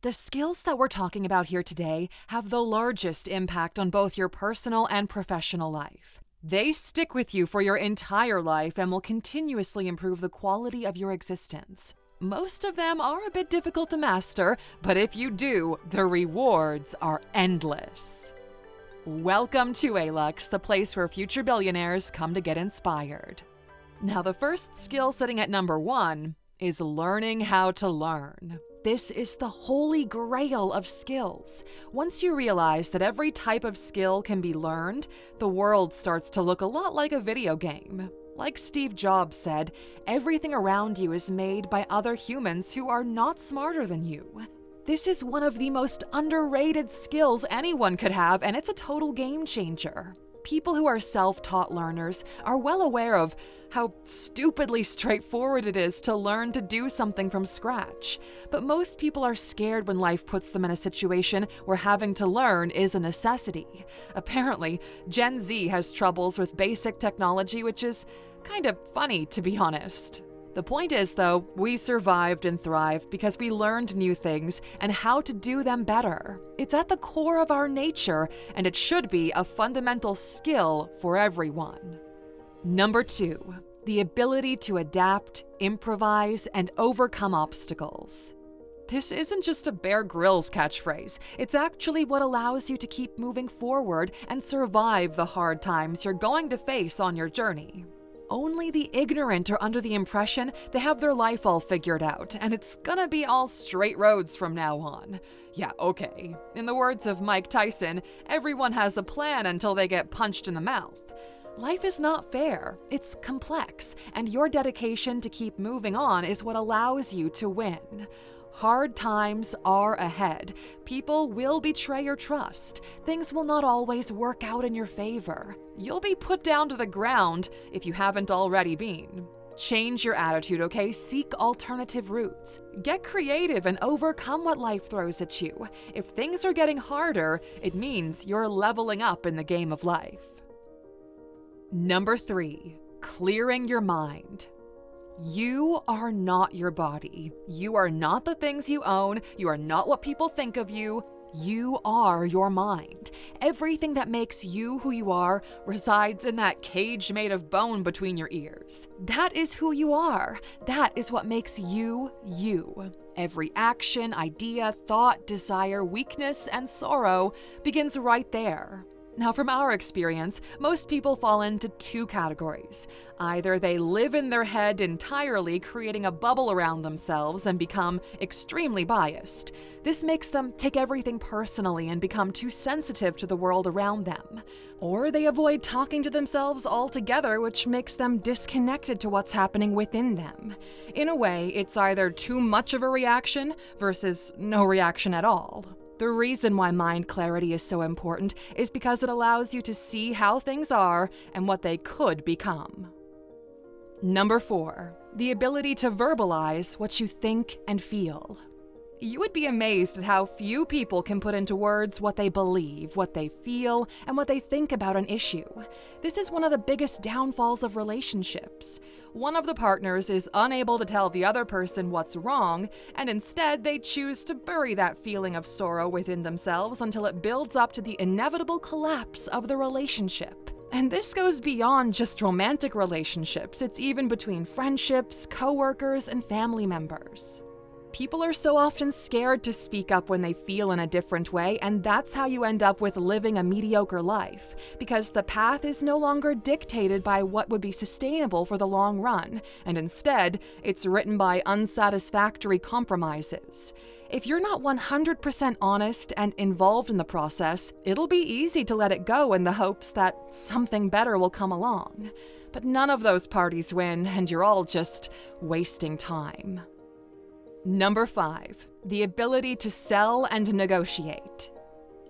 The skills that we're talking about here today have the largest impact on both your personal and professional life. They stick with you for your entire life and will continuously improve the quality of your existence. Most of them are a bit difficult to master, but if you do, the rewards are endless. Welcome to Alux, the place where future billionaires come to get inspired. Now, the first skill sitting at number 1 is learning how to learn. This is the holy grail of skills. Once you realize that every type of skill can be learned, the world starts to look a lot like a video game. Like Steve Jobs said, everything around you is made by other humans who are not smarter than you. This is one of the most underrated skills anyone could have, and it's a total game changer. People who are self-taught learners are well aware of how stupidly straightforward it is to learn to do something from scratch. But most people are scared when life puts them in a situation where having to learn is a necessity. Apparently, Gen Z has troubles with basic technology, which is kind of funny, to be honest. The point is, though, we survived and thrived because we learned new things and how to do them better. It's at the core of our nature, and it should be a fundamental skill for everyone. Number 2, the ability to adapt, improvise, and overcome obstacles. This isn't just a Bear Grylls catchphrase. It's actually what allows you to keep moving forward and survive the hard times you're going to face on your journey. Only the ignorant are under the impression they have their life all figured out, and it's gonna be all straight roads from now on. Yeah, okay. In the words of Mike Tyson, everyone has a plan until they get punched in the mouth. Life is not fair. It's complex, and your dedication to keep moving on is what allows you to win. Hard times are ahead. People will betray your trust. Things will not always work out in your favor. You'll be put down to the ground if you haven't already been. Change your attitude, okay? Seek alternative routes. Get creative and overcome what life throws at you. If things are getting harder, it means you're leveling up in the game of life. Number 3, clearing your mind. You are not your body. You are not the things you own. You are not what people think of you. You are your mind. Everything that makes you who you are resides in that cage made of bone between your ears. That is who you are. That is what makes you, you. Every action, idea, thought, desire, weakness, and sorrow begins right there. Now, from our experience, most people fall into 2 categories. Either they live in their head entirely, creating a bubble around themselves and become extremely biased. This makes them take everything personally and become too sensitive to the world around them. Or they avoid talking to themselves altogether, which makes them disconnected to what's happening within them. In a way, it's either too much of a reaction versus no reaction at all. The reason why mind clarity is so important is because it allows you to see how things are and what they could become. Number 4, the ability to verbalize what you think and feel. You would be amazed at how few people can put into words what they believe, what they feel, and what they think about an issue. This is one of the biggest downfalls of relationships. One of the partners is unable to tell the other person what's wrong, and instead they choose to bury that feeling of sorrow within themselves until it builds up to the inevitable collapse of the relationship. And this goes beyond just romantic relationships. It's even between friendships, coworkers, and family members. People are so often scared to speak up when they feel in a different way, and that's how you end up with living a mediocre life, because the path is no longer dictated by what would be sustainable for the long run, and instead, it's written by unsatisfactory compromises. If you're not 100% honest and involved in the process, it'll be easy to let it go in the hopes that something better will come along. But none of those parties win, and you're all just wasting time. Number 5, the ability to sell and negotiate.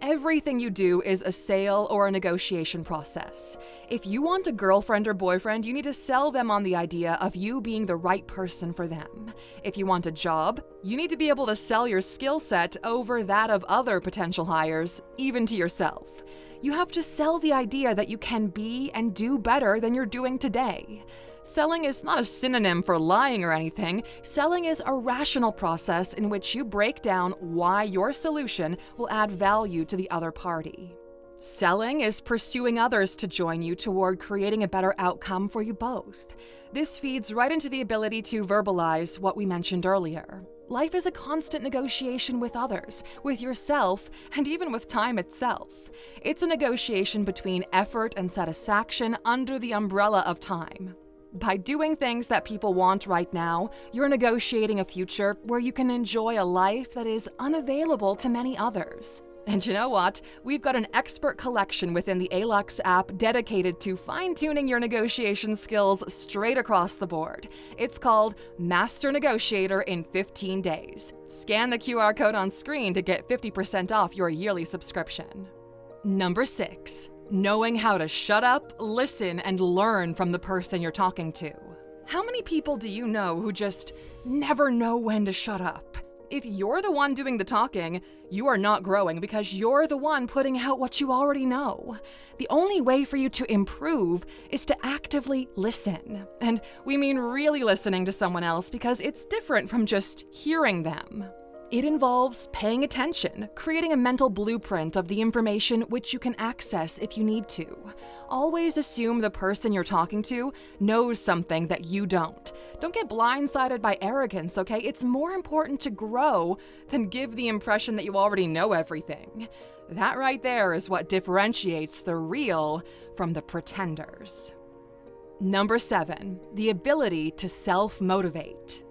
Everything you do is a sale or a negotiation process. If you want a girlfriend or boyfriend, you need to sell them on the idea of you being the right person for them. If you want a job, you need to be able to sell your skill set over that of other potential hires, even to yourself. You have to sell the idea that you can be and do better than you're doing today. Selling is not a synonym for lying or anything. Selling is a rational process in which you break down why your solution will add value to the other party. Selling is pursuing others to join you toward creating a better outcome for you both. This feeds right into the ability to verbalize what we mentioned earlier. Life is a constant negotiation with others, with yourself, and even with time itself. It's a negotiation between effort and satisfaction under the umbrella of time. By doing things that people want right now, you're negotiating a future where you can enjoy a life that is unavailable to many others. And you know what? We've got an expert collection within the Alux app dedicated to fine-tuning your negotiation skills straight across the board. It's called Master Negotiator in 15 Days. Scan the QR code on screen to get 50% off your yearly subscription. Number 6. Knowing how to shut up, listen, and learn from the person you're talking to. How many people do you know who just never know when to shut up? If you're the one doing the talking, you are not growing because you're the one putting out what you already know. The only way for you to improve is to actively listen. And we mean really listening to someone else because it's different from just hearing them. It involves paying attention, creating a mental blueprint of the information which you can access if you need to. Always assume the person you're talking to knows something that you don't. Don't get blindsided by arrogance, okay? It's more important to grow than give the impression that you already know everything. That right there is what differentiates the real from the pretenders. Number 7, the ability to self-motivate.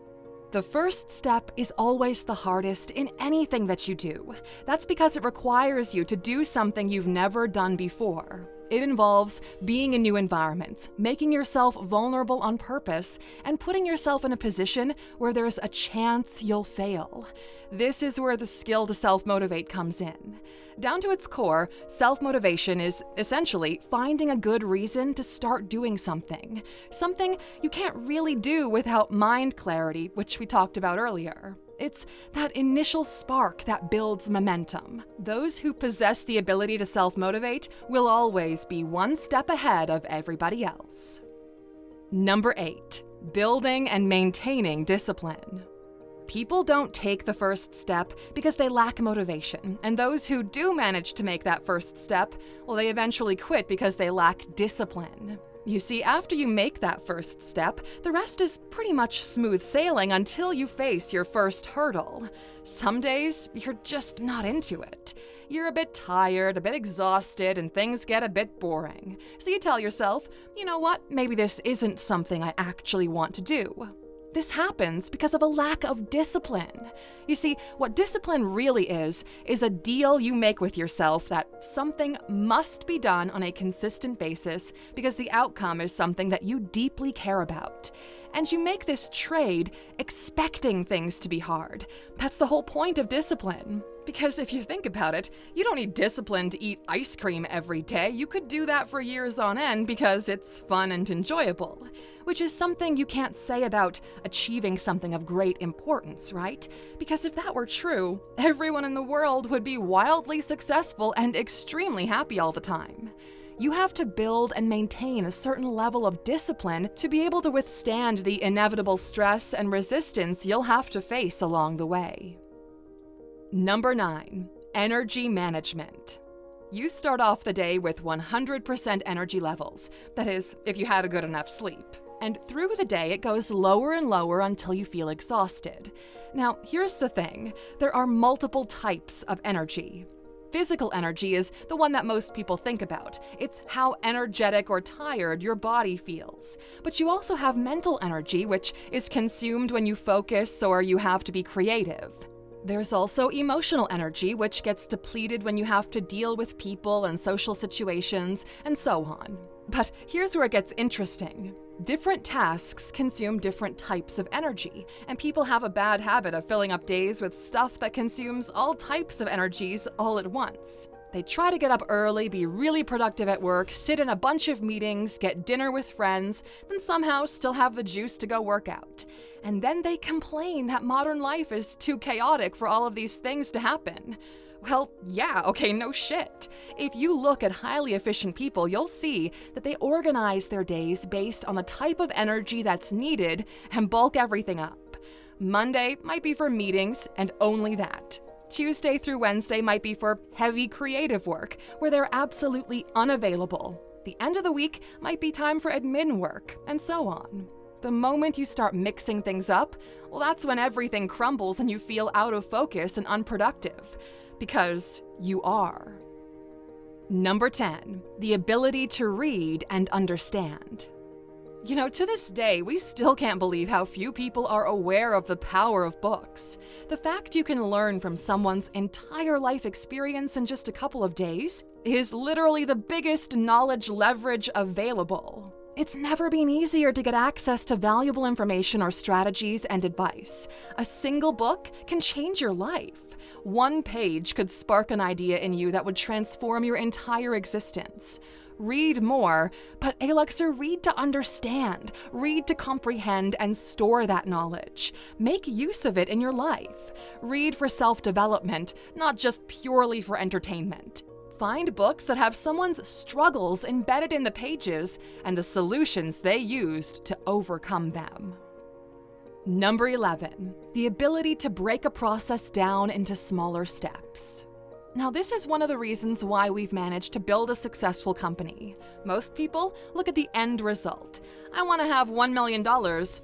The first step is always the hardest in anything that you do. That's because it requires you to do something you've never done before. It involves being in new environments, making yourself vulnerable on purpose, and putting yourself in a position where there's a chance you'll fail. This is where the skill to self-motivate comes in. Down to its core, self-motivation is essentially finding a good reason to start doing something. Something you can't really do without mind clarity, which we talked about earlier. It's that initial spark that builds momentum. Those who possess the ability to self-motivate will always be one step ahead of everybody else. Number 8, building and maintaining discipline. People don't take the first step because they lack motivation, and those who do manage to make that first step, well, they eventually quit because they lack discipline. You see, after you make that first step, the rest is pretty much smooth sailing until you face your first hurdle. Some days, you're just not into it. You're a bit tired, a bit exhausted, and things get a bit boring. So you tell yourself, you know what, maybe this isn't something I actually want to do. This happens because of a lack of discipline. You see, what discipline really is a deal you make with yourself that something must be done on a consistent basis because the outcome is something that you deeply care about. And you make this trade expecting things to be hard. That's the whole point of discipline. Because if you think about it, you don't need discipline to eat ice cream every day. You could do that for years on end because it's fun and enjoyable. Which is something you can't say about achieving something of great importance, right? Because if that were true, everyone in the world would be wildly successful and extremely happy all the time. You have to build and maintain a certain level of discipline to be able to withstand the inevitable stress and resistance you'll have to face along the way. Number 9, energy management. You start off the day with 100% energy levels. That is, if you had a good enough sleep. And through the day, it goes lower and lower until you feel exhausted. Now, here's the thing. There are multiple types of energy. Physical energy is the one that most people think about. It's how energetic or tired your body feels. But you also have mental energy, which is consumed when you focus or you have to be creative. There's also emotional energy, which gets depleted when you have to deal with people and social situations, and so on. But here's where it gets interesting. Different tasks consume different types of energy, and people have a bad habit of filling up days with stuff that consumes all types of energies all at once. They try to get up early, be really productive at work, sit in a bunch of meetings, get dinner with friends, then somehow still have the juice to go work out. And then they complain that modern life is too chaotic for all of these things to happen. Well, yeah, okay, no shit. If you look at highly efficient people, you'll see that they organize their days based on the type of energy that's needed and bulk everything up. Monday might be for meetings and only that. Tuesday through Wednesday might be for heavy creative work, where they're absolutely unavailable. The end of the week might be time for admin work, and so on. The moment you start mixing things up, well, that's when everything crumbles and you feel out of focus and unproductive. Because you are. Number 10, the ability to read and understand. You know, to this day, we still can't believe how few people are aware of the power of books. The fact you can learn from someone's entire life experience in just a couple of days is literally the biggest knowledge leverage available. It's never been easier to get access to valuable information or strategies and advice. A single book can change your life. One page could spark an idea in you that would transform your entire existence. Read more, but Aluxer, read to understand, read to comprehend and store that knowledge. Make use of it in your life. Read for self-development, not just purely for entertainment. Find books that have someone's struggles embedded in the pages and the solutions they used to overcome them. Number 11, the ability to break a process down into smaller steps. Now, this is one of the reasons why we've managed to build a successful company. Most people look at the end result. I want to have $1 million,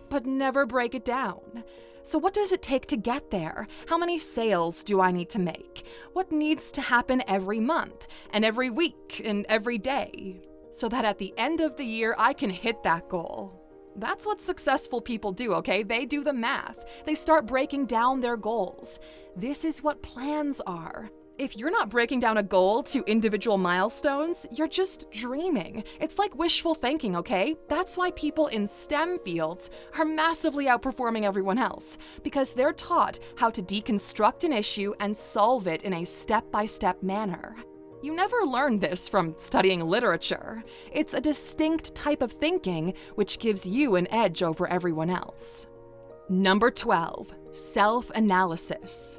but never break it down. So what does it take to get there? How many sales do I need to make? What needs to happen every month, and every week, and every day? So that at the end of the year, I can hit that goal. That's what successful people do, okay? They do the math. They start breaking down their goals. This is what plans are. If you're not breaking down a goal to individual milestones, you're just dreaming. It's like wishful thinking, okay? That's why people in STEM fields are massively outperforming everyone else, because they're taught how to deconstruct an issue and solve it in a step-by-step manner. You never learn this from studying literature. It's a distinct type of thinking which gives you an edge over everyone else. Number 12, self-analysis.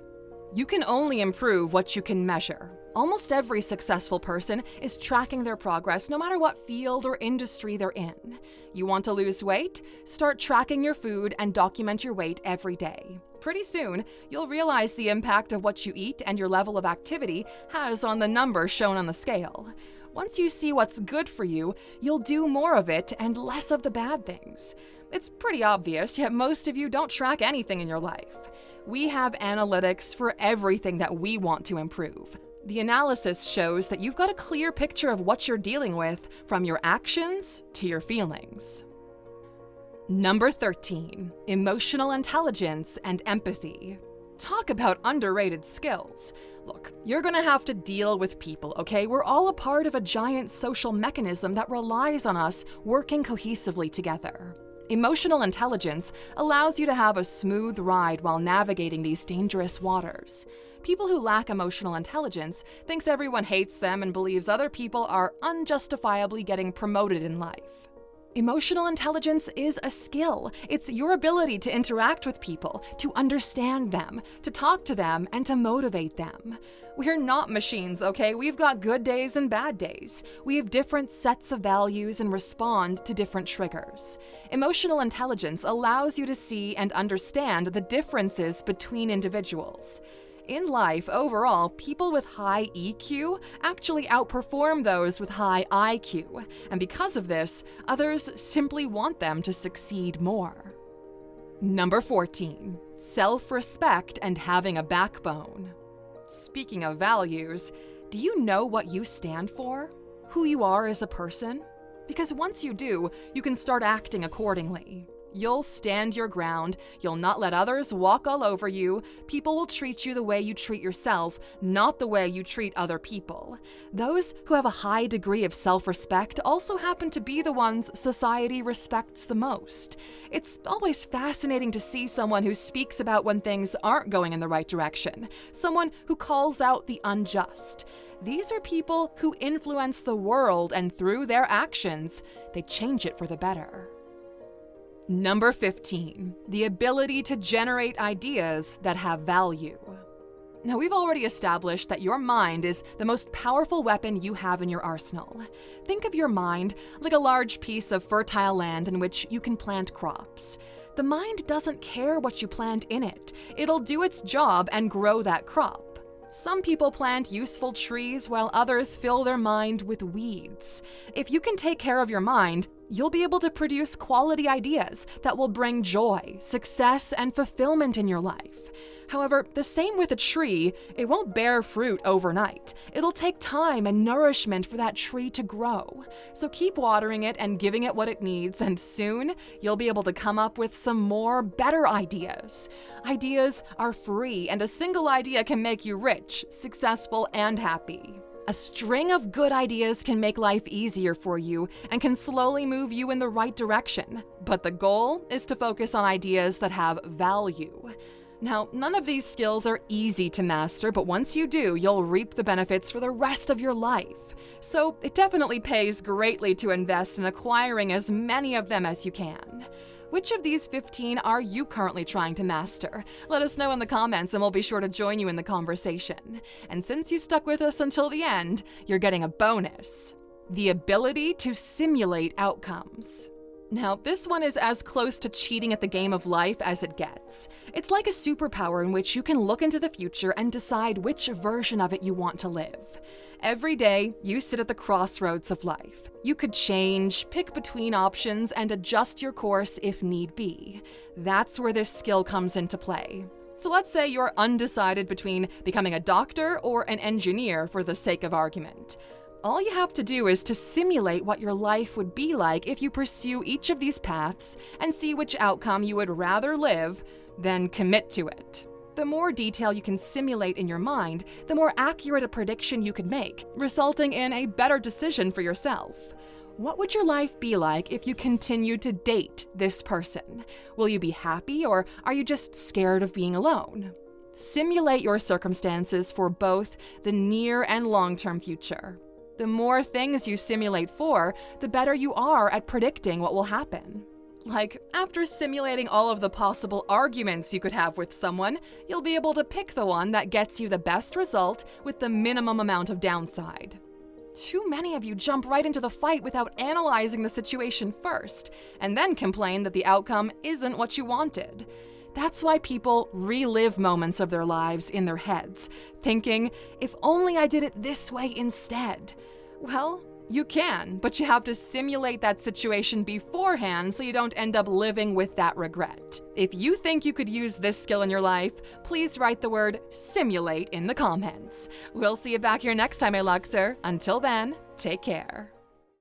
You can only improve what you can measure. Almost every successful person is tracking their progress no matter what field or industry they're in. You want to lose weight? Start tracking your food and document your weight every day. Pretty soon, you'll realize the impact of what you eat and your level of activity has on the number shown on the scale. Once you see what's good for you, you'll do more of it and less of the bad things. It's pretty obvious, yet most of you don't track anything in your life. We have analytics for everything that we want to improve. The analysis shows that you've got a clear picture of what you're dealing with, from your actions to your feelings. Number 13, emotional intelligence and empathy. Talk about underrated skills. Look, you're gonna have to deal with people, okay? We're all a part of a giant social mechanism that relies on us working cohesively together. Emotional intelligence allows you to have a smooth ride while navigating these dangerous waters. People who lack emotional intelligence thinks everyone hates them and believes other people are unjustifiably getting promoted in life. Emotional intelligence is a skill. It's your ability to interact with people, to understand them, to talk to them, and to motivate them. We're not machines, okay? We've got good days and bad days. We have different sets of values and respond to different triggers. Emotional intelligence allows you to see and understand the differences between individuals. In life, overall, people with high EQ actually outperform those with high IQ, and because of this, others simply want them to succeed more. Number 14, self-respect and having a backbone. Speaking of values, do you know what you stand for? Who you are as a person? Because once you do, you can start acting accordingly. You'll stand your ground, you'll not let others walk all over you, people will treat you the way you treat yourself, not the way you treat other people. Those who have a high degree of self-respect also happen to be the ones society respects the most. It's always fascinating to see someone who speaks about when things aren't going in the right direction, someone who calls out the unjust. These are people who influence the world, and through their actions, they change it for the better. Number 15, the ability to generate ideas that have value. Now, we've already established that your mind is the most powerful weapon you have in your arsenal. Think of your mind like a large piece of fertile land in which you can plant crops. The mind doesn't care what you plant in it. It'll do its job and grow that crop. Some people plant useful trees while others fill their mind with weeds. If you can take care of your mind, you'll be able to produce quality ideas that will bring joy, success, and fulfillment in your life. However, the same with a tree, it won't bear fruit overnight. It'll take time and nourishment for that tree to grow. So keep watering it and giving it what it needs, and soon you'll be able to come up with some more better ideas. Ideas are free, and a single idea can make you rich, successful, and happy. A string of good ideas can make life easier for you and can slowly move you in the right direction. But the goal is to focus on ideas that have value. Now, none of these skills are easy to master, but once you do, you'll reap the benefits for the rest of your life. So it definitely pays greatly to invest in acquiring as many of them as you can. Which of these 15 are you currently trying to master? Let us know in the comments and we'll be sure to join you in the conversation. And since you stuck with us until the end, you're getting a bonus: the ability to simulate outcomes. Now, this one is as close to cheating at the game of life as it gets. It's like a superpower in which you can look into the future and decide which version of it you want to live. Every day, you sit at the crossroads of life. You could change, pick between options, and adjust your course if need be. That's where this skill comes into play. So let's say you're undecided between becoming a doctor or an engineer for the sake of argument. All you have to do is to simulate what your life would be like if you pursue each of these paths and see which outcome you would rather live, then commit to it. The more detail you can simulate in your mind, the more accurate a prediction you could make, resulting in a better decision for yourself. What would your life be like if you continued to date this person? Will you be happy, or are you just scared of being alone? Simulate your circumstances for both the near and long-term future. The more things you simulate for, the better you are at predicting what will happen. Like, after simulating all of the possible arguments you could have with someone, you'll be able to pick the one that gets you the best result with the minimum amount of downside. Too many of you jump right into the fight without analyzing the situation first, and then complain that the outcome isn't what you wanted. That's why people relive moments of their lives in their heads, thinking, if only I did it this way instead. Well, you can, but you have to simulate that situation beforehand so you don't end up living with that regret. If you think you could use this skill in your life, please write the word simulate in the comments. We'll see you back here next time, my Luxer. Until then, take care.